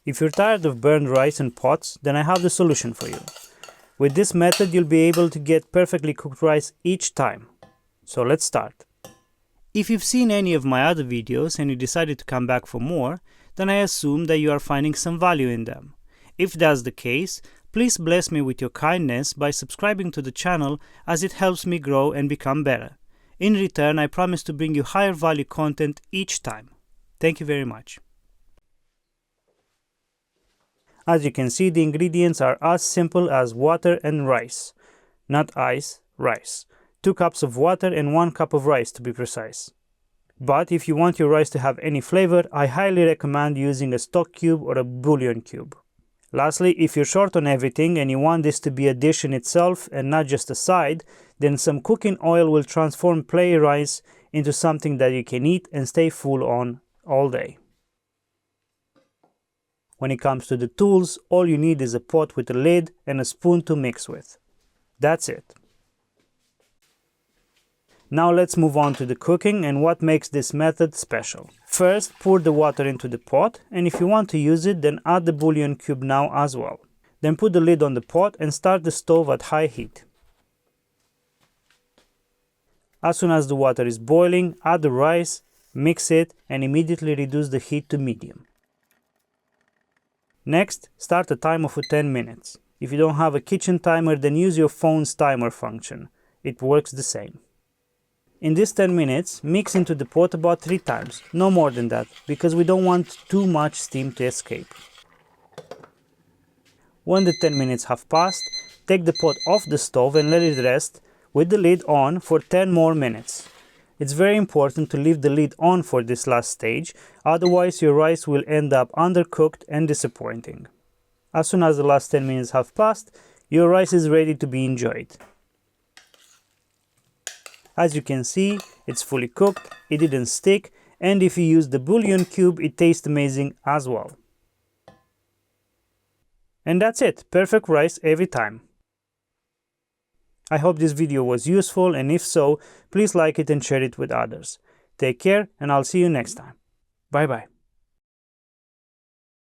If you're tired of burned rice in pots, then I have the solution for you. With this method, you'll be able to get perfectly cooked rice each time. So let's start. If you've seen any of my other videos and you decided to come back for more, then I assume that you are finding some value in them. If that's the case, please bless me with your kindness by subscribing to the channel, as it helps me grow and become better. In return, I promise to bring you higher value content each time. Thank you very much. As you can see, the ingredients are as simple as water and rice. Not ice, rice. 2 cups of water and 1 cup of rice to be precise. But if you want your rice to have any flavor, I highly recommend using a stock cube or a bouillon cube. Lastly, if you're short on everything and you want this to be a dish in itself and not just a side, then some cooking oil will transform plain rice into something that you can eat and stay full on all day. When it comes to the tools, all you need is a pot with a lid and a spoon to mix with. That's it. Now let's move on to the cooking and what makes this method special. First, pour the water into the pot, and if you want to use it, then add the bouillon cube now as well. Then put the lid on the pot and start the stove at high heat. As soon as the water is boiling, add the rice, mix it, and immediately reduce the heat to medium. Next, start a timer for 10 minutes. If you don't have a kitchen timer, then use your phone's timer function. It works the same. In this 10 minutes, mix into the pot about 3 times, no more than that, because we don't want too much steam to escape. When the 10 minutes have passed, take the pot off the stove and let it rest with the lid on for 10 more minutes. It's very important to leave the lid on for this last stage, otherwise your rice will end up undercooked and disappointing. As soon as the last 10 minutes have passed, your rice is ready to be enjoyed. As you can see, it's fully cooked, it didn't stick, and if you use the bouillon cube, it tastes amazing as well. And that's it, perfect rice every time. I hope this video was useful, and if so, please like it and share it with others. Take care, and I'll see you next time. Bye bye.